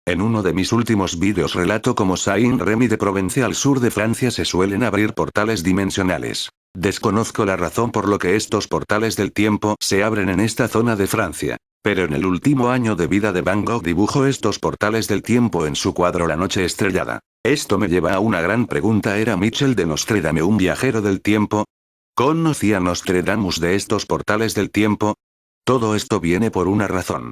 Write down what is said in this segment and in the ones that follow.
En uno de mis últimos vídeos relato cómo Saint-Rémy de Provence al sur de Francia se suelen abrir portales dimensionales. Desconozco la razón por lo que estos portales del tiempo se abren en esta zona de Francia. Pero en el último año de vida de Van Gogh dibujó estos portales del tiempo en su cuadro La noche estrellada. Esto me lleva a una gran pregunta: ¿era Michel de Nostredame un viajero del tiempo? ¿Conocía Nostradamus de estos portales del tiempo? Todo esto viene por una razón.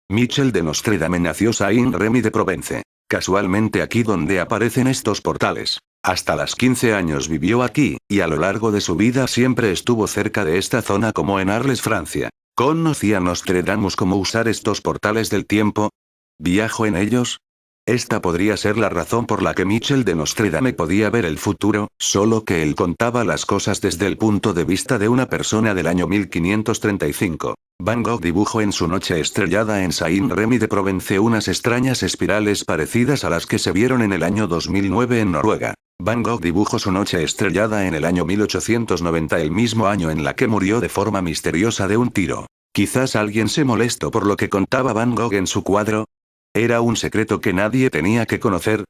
Michel de Nostredame nació Saint-Rémy de Provence. Casualmente aquí donde aparecen estos portales. Hasta los 15 años vivió aquí, y a lo largo de su vida siempre estuvo cerca de esta zona como en Arles, Francia. ¿Conocía Nostradamus cómo usar estos portales del tiempo? ¿Viajó en ellos? Esta podría ser la razón por la que Michel de Nostredame podía ver el futuro, solo que él contaba las cosas desde el punto de vista de una persona del año 1535. Van Gogh dibujó en su noche estrellada en Saint-Rémy de Provence unas extrañas espirales parecidas a las que se vieron en el año 2009 en Noruega. Van Gogh dibujó su noche estrellada en el año 1890, el mismo año en la que murió de forma misteriosa de un tiro. Quizás alguien se molestó por lo que contaba Van Gogh en su cuadro. ¿Era un secreto que nadie tenía que conocer?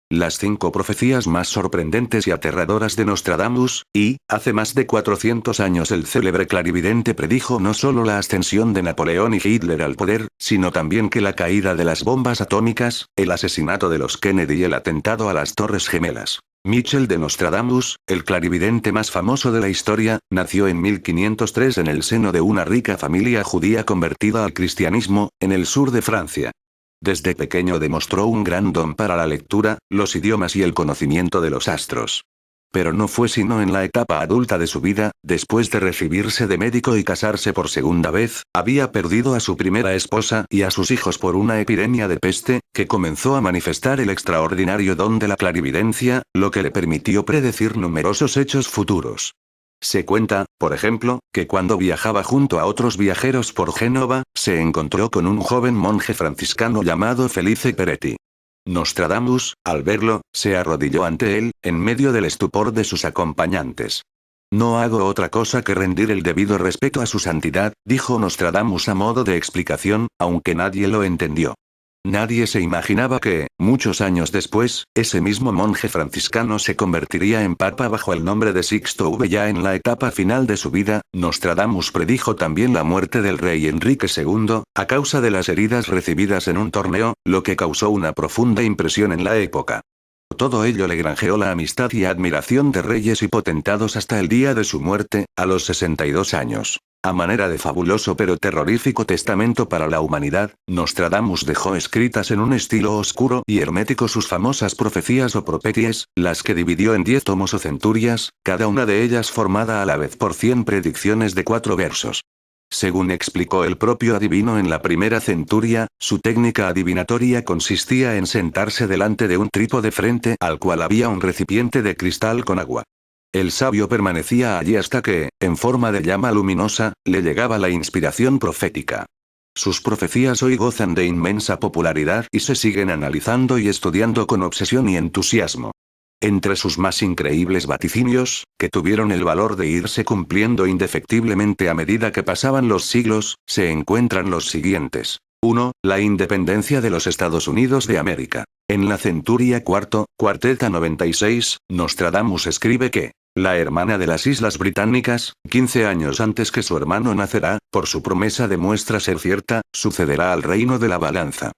Las 5 profecías más sorprendentes y aterradoras de Nostradamus, y, hace más de 400 años el célebre clarividente predijo no solo la ascensión de Napoleón y Hitler al poder, sino también que la caída de las bombas atómicas, el asesinato de los Kennedy y el atentado a las Torres Gemelas. Michel de Nostradamus, el clarividente más famoso de la historia, nació en 1503 en el seno de una rica familia judía convertida al cristianismo, en el sur de Francia. Desde pequeño demostró un gran don para la lectura, los idiomas y el conocimiento de los astros. Pero no fue sino en la etapa adulta de su vida, después de recibirse de médico y casarse por segunda vez, había perdido a su primera esposa y a sus hijos por una epidemia de peste, que comenzó a manifestar el extraordinario don de la clarividencia, lo que le permitió predecir numerosos hechos futuros. Se cuenta, por ejemplo, que cuando viajaba junto a otros viajeros por Génova, se encontró con un joven monje franciscano llamado Felice Peretti. Nostradamus, al verlo, se arrodilló ante él, en medio del estupor de sus acompañantes. «No hago otra cosa que rendir el debido respeto a su santidad», dijo Nostradamus a modo de explicación, aunque nadie lo entendió. Nadie se imaginaba que, muchos años después, ese mismo monje franciscano se convertiría en papa bajo el nombre de Sixto V. Ya en la etapa final de su vida, Nostradamus predijo también la muerte del rey Enrique II, a causa de las heridas recibidas en un torneo, lo que causó una profunda impresión en la época. Todo ello le granjeó la amistad y admiración de reyes y potentados hasta el día de su muerte, a los 62 años. A manera de fabuloso pero terrorífico testamento para la humanidad, Nostradamus dejó escritas en un estilo oscuro y hermético sus famosas profecías o profeties, las que dividió en 10 tomos o centurias, cada una de ellas formada a la vez por 100 predicciones de 4 versos. Según explicó el propio adivino en la primera centuria, su técnica adivinatoria consistía en sentarse delante de un trípode frente al cual había un recipiente de cristal con agua. El sabio permanecía allí hasta que, en forma de llama luminosa, le llegaba la inspiración profética. Sus profecías hoy gozan de inmensa popularidad y se siguen analizando y estudiando con obsesión y entusiasmo. Entre sus más increíbles vaticinios, que tuvieron el valor de irse cumpliendo indefectiblemente a medida que pasaban los siglos, se encuentran los siguientes. 1. La independencia de los Estados Unidos de América. En la centuria cuarteta 96, Nostradamus escribe que la hermana de las Islas Británicas, 15 años antes que su hermano nacerá, por su promesa demuestra ser cierta, sucederá al reino de la balanza.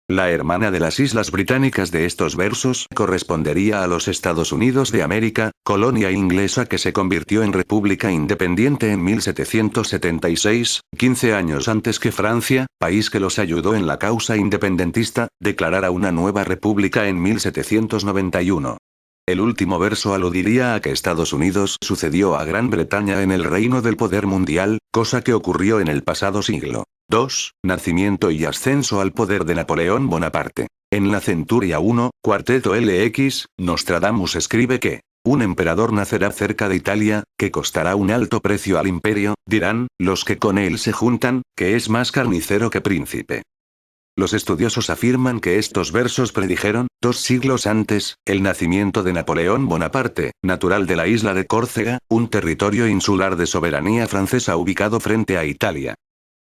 La hermana de las Islas Británicas de estos versos correspondería a los Estados Unidos de América, colonia inglesa que se convirtió en república independiente en 1776, 15 años antes que Francia, país que los ayudó en la causa independentista, declarara una nueva república en 1791. El último verso aludiría a que Estados Unidos sucedió a Gran Bretaña en el reino del poder mundial, cosa que ocurrió en el pasado siglo. 2. Nacimiento y ascenso al poder de Napoleón Bonaparte. En la centuria cuarteto LX, Nostradamus escribe que un emperador nacerá cerca de Italia, que costará un alto precio al imperio, dirán, los que con él se juntan, que es más carnicero que príncipe. Los estudiosos afirman que estos versos predijeron, 2 siglos antes, el nacimiento de Napoleón Bonaparte, natural de la isla de Córcega, un territorio insular de soberanía francesa ubicado frente a Italia.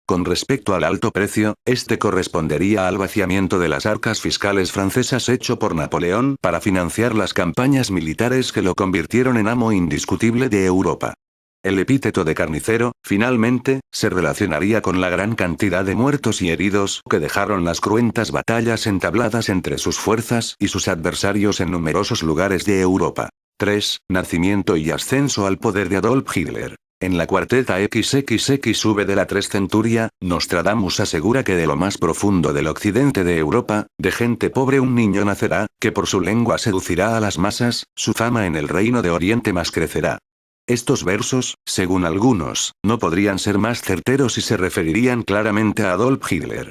Con respecto al alto precio, este correspondería al vaciamiento de las arcas fiscales francesas hecho por Napoleón para financiar las campañas militares que lo convirtieron en amo indiscutible de Europa. El epíteto de carnicero, finalmente, se relacionaría con la gran cantidad de muertos y heridos que dejaron las cruentas batallas entabladas entre sus fuerzas y sus adversarios en numerosos lugares de Europa. 3. Nacimiento y ascenso al poder de Adolf Hitler. En la cuarteta XXXV de la 3 centuria, Nostradamus asegura que de lo más profundo del occidente de Europa, de gente pobre un niño nacerá, que por su lengua seducirá a las masas, su fama en el reino de Oriente más crecerá. Estos versos, según algunos, no podrían ser más certeros y se referirían claramente a Adolf Hitler.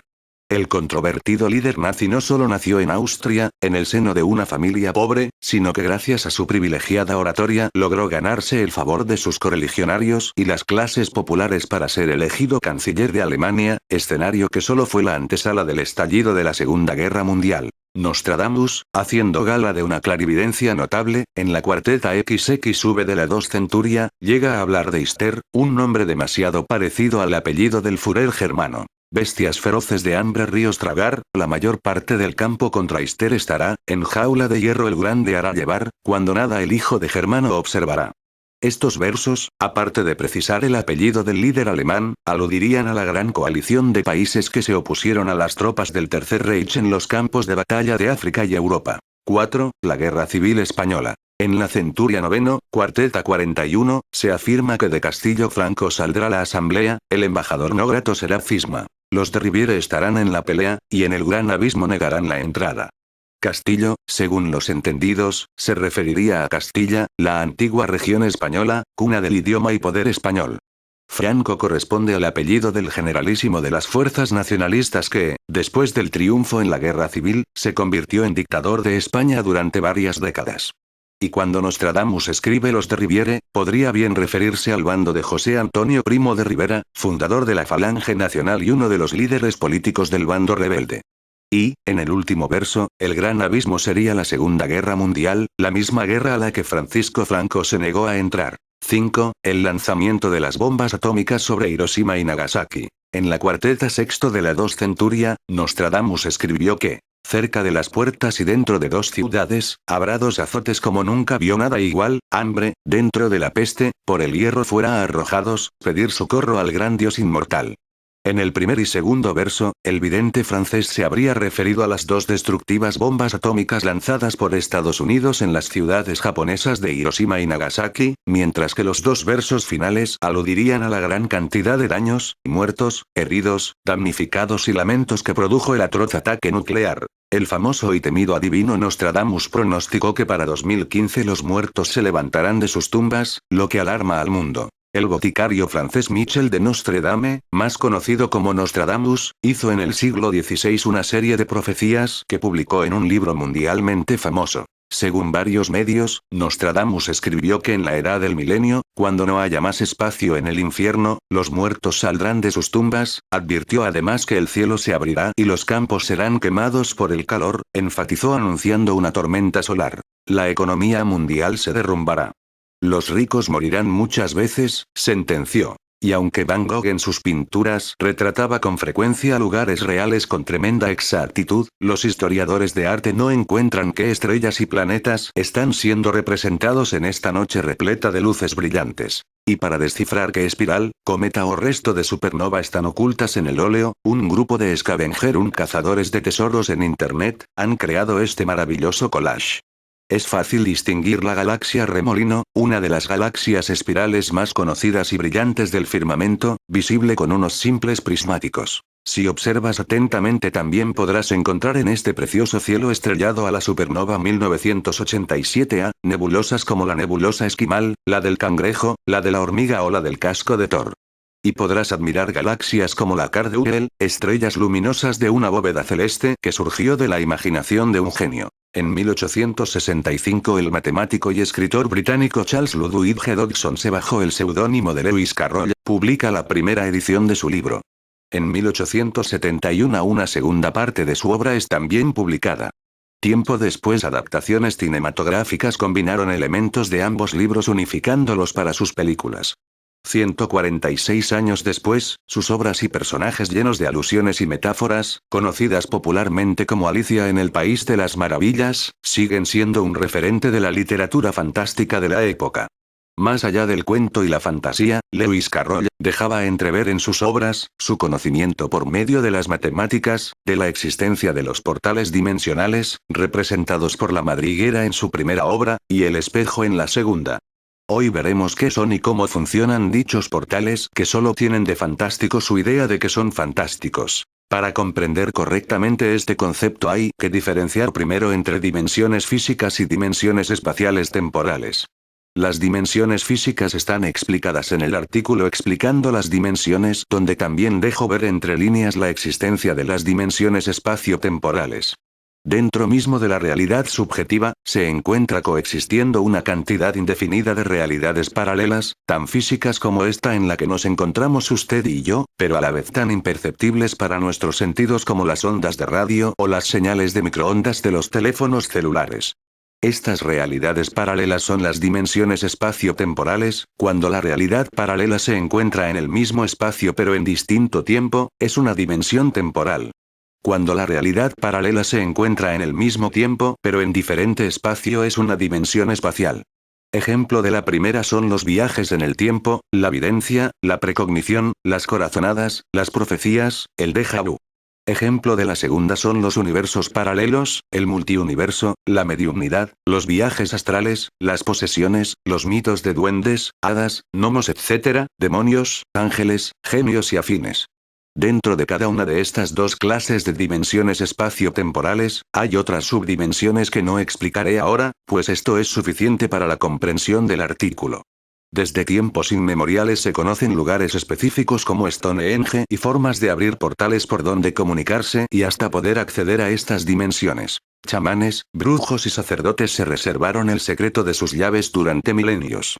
El controvertido líder nazi no solo nació en Austria, en el seno de una familia pobre, sino que gracias a su privilegiada oratoria logró ganarse el favor de sus correligionarios y las clases populares para ser elegido canciller de Alemania, escenario que solo fue la antesala del estallido de la Segunda Guerra Mundial. Nostradamus, haciendo gala de una clarividencia notable, en la cuarteta XXV de la 2 centuria, llega a hablar de Ister, un nombre demasiado parecido al apellido del Führer germano. Bestias feroces de hambre ríos tragar, la mayor parte del campo contra Ister estará, en jaula de hierro el grande hará llevar, cuando nada el hijo de Germano observará. Estos versos, aparte de precisar el apellido del líder alemán, aludirían a la gran coalición de países que se opusieron a las tropas del Tercer Reich en los campos de batalla de África y Europa. 4. La Guerra Civil Española. En la centuria noveno, cuarteta 41, se afirma que de Castillo Franco saldrá la asamblea, el embajador no grato será Cisma. Los de Riviere estarán en la pelea, y en el gran abismo negarán la entrada. Castillo, según los entendidos, se referiría a Castilla, la antigua región española, cuna del idioma y poder español. Franco corresponde al apellido del generalísimo de las fuerzas nacionalistas que, después del triunfo en la guerra civil, se convirtió en dictador de España durante varias décadas. Y cuando Nostradamus escribe los de Riviere, podría bien referirse al bando de José Antonio Primo de Rivera, fundador de la Falange Nacional y uno de los líderes políticos del bando rebelde. Y, en el último verso, el gran abismo sería la Segunda Guerra Mundial, la misma guerra a la que Francisco Franco se negó a entrar. 5. El lanzamiento de las bombas atómicas sobre Hiroshima y Nagasaki. En la cuarteta sexto de la 2 centuria, Nostradamus escribió que, cerca de las puertas y dentro de 2 ciudades, habrá 2 azotes como nunca vio nada igual, hambre, dentro de la peste, por el hierro fuera arrojados, pedir socorro al gran Dios inmortal. En el primer y segundo verso, el vidente francés se habría referido a las 2 destructivas bombas atómicas lanzadas por Estados Unidos en las ciudades japonesas de Hiroshima y Nagasaki, mientras que los 2 versos finales aludirían a la gran cantidad de daños, muertos, heridos, damnificados y lamentos que produjo el atroz ataque nuclear. El famoso y temido adivino Nostradamus pronosticó que para 2015 los muertos se levantarán de sus tumbas, lo que alarma al mundo. El boticario francés Michel de Nostredame, más conocido como Nostradamus, hizo en el siglo XVI una serie de profecías que publicó en un libro mundialmente famoso. Según varios medios, Nostradamus escribió que en la edad del milenio, cuando no haya más espacio en el infierno, los muertos saldrán de sus tumbas, advirtió además que el cielo se abrirá y los campos serán quemados por el calor, enfatizó anunciando una tormenta solar. La economía mundial se derrumbará. Los ricos morirán muchas veces, sentenció. Y aunque Van Gogh en sus pinturas retrataba con frecuencia lugares reales con tremenda exactitud, los historiadores de arte no encuentran qué estrellas y planetas están siendo representados en esta noche repleta de luces brillantes. Y para descifrar qué espiral, cometa o resto de supernova están ocultas en el óleo, un grupo de scavenger cazadores de tesoros en Internet, han creado este maravilloso collage. Es fácil distinguir la galaxia Remolino, una de las galaxias espirales más conocidas y brillantes del firmamento, visible con unos simples prismáticos. Si observas atentamente también podrás encontrar en este precioso cielo estrellado a la supernova 1987A, nebulosas como la nebulosa Esquimal, la del Cangrejo, la de la Hormiga o la del Casco de Thor. Y podrás admirar galaxias como la Car de Ugel, estrellas luminosas de una bóveda celeste que surgió de la imaginación de un genio. En 1865 el matemático y escritor británico Charles Ludwig Dodgson bajo el seudónimo de Lewis Carroll, publica la primera edición de su libro. En 1871 una segunda parte de su obra es también publicada. Tiempo después adaptaciones cinematográficas combinaron elementos de ambos libros unificándolos para sus películas. 146 años después, sus obras y personajes llenos de alusiones y metáforas, conocidas popularmente como Alicia en el País de las Maravillas, siguen siendo un referente de la literatura fantástica de la época. Más allá del cuento y la fantasía, Lewis Carroll dejaba entrever en sus obras su conocimiento por medio de las matemáticas, de la existencia de los portales dimensionales, representados por la madriguera en su primera obra, y el espejo en la segunda. Hoy veremos qué son y cómo funcionan dichos portales que solo tienen de fantástico su idea de que son fantásticos. Para comprender correctamente este concepto hay que diferenciar primero entre dimensiones físicas y dimensiones espaciales temporales. Las dimensiones físicas están explicadas en el artículo explicando las dimensiones, donde también dejo ver entre líneas la existencia de las dimensiones espacio-temporales. Dentro mismo de la realidad subjetiva, se encuentra coexistiendo una cantidad indefinida de realidades paralelas, tan físicas como esta en la que nos encontramos usted y yo, pero a la vez tan imperceptibles para nuestros sentidos como las ondas de radio o las señales de microondas de los teléfonos celulares. Estas realidades paralelas son las dimensiones espacio-temporales. Cuando la realidad paralela se encuentra en el mismo espacio pero en distinto tiempo, es una dimensión temporal. Cuando la realidad paralela se encuentra en el mismo tiempo pero en diferente espacio es una dimensión espacial. Ejemplo de la primera son los viajes en el tiempo, la videncia, la precognición, las corazonadas, las profecías, el déjà vu. Ejemplo de la segunda son los universos paralelos, el multiuniverso, la mediumnidad, los viajes astrales, las posesiones, los mitos de duendes, hadas, gnomos etc., demonios, ángeles, genios y afines. Dentro de cada una de estas dos clases de dimensiones espacio-temporales, hay otras subdimensiones que no explicaré ahora, pues esto es suficiente para la comprensión del artículo. Desde tiempos inmemoriales se conocen lugares específicos como Stonehenge y formas de abrir portales por donde comunicarse y hasta poder acceder a estas dimensiones. Chamanes, brujos y sacerdotes se reservaron el secreto de sus llaves durante milenios.